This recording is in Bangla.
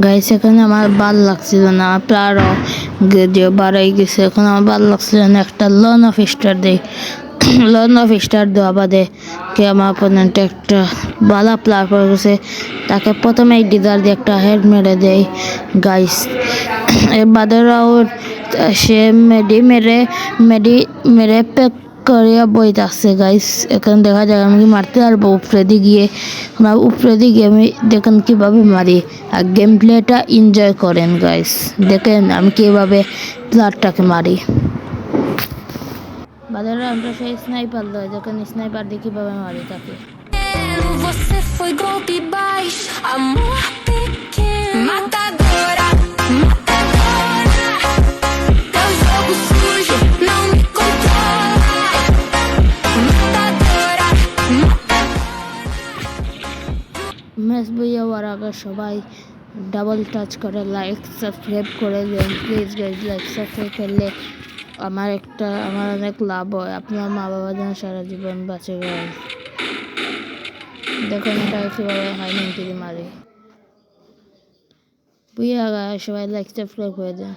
গাইস এখানে আমার ভাল লাগছিল না, আরো যে বাড়াই গেছে। এখন আমার ভাল লাগছিল না, একটা লন অফ স্টার দেই। লন অফ স্টার দেওয়া বাদে কে আমার অপোনেন্টে একটা বালা প্লেয়ার পড়ে গেছে, তাকে প্রথমে ডিজার দিয়ে একটা হেড মেরে দেয় গাইস। এর বাদে রাউট সে মেরে প্যাক করিয়া বইতে আসছে গাইস। এখন দেখা যায় আমি মারতে পারবো উপরে দিয়ে গিয়ে। আমরা উপরে দিয়ে গিয়ে আমি দেখেন কীভাবে মারি, আর গেম প্লেটা এনজয় করেন গাইস। দেখেন আমি কীভাবে প্লেয়ারটাকে মারি। বাজার রাউন্ডটা সেই স্নাইপার লয়, যখন স্নাইপার দিয়ে কীভাবে মারি তাকে। Você foi golpe baixo, amor pequeno, matadora, matadora. Teu jogo sujo não me controla, matadora, match বইয়া হওয়ার আগে সবাই ডাবল টাচ করে লাইক সাবস্ক্রাইব করে দেন প্লিজ গাইজ। লাইক সাবস্ক্রাইব করলে আমার অনেক লাভ হয়, আপনার মা বাবা যেন সারা জীবন বাঁচে গাইজ। দেখুন এটা কীভাবে হাই মেন্টিরি মারে। বুঝা গায়ে সবাই লাইক সাবস্ক্রাইব করে দেন।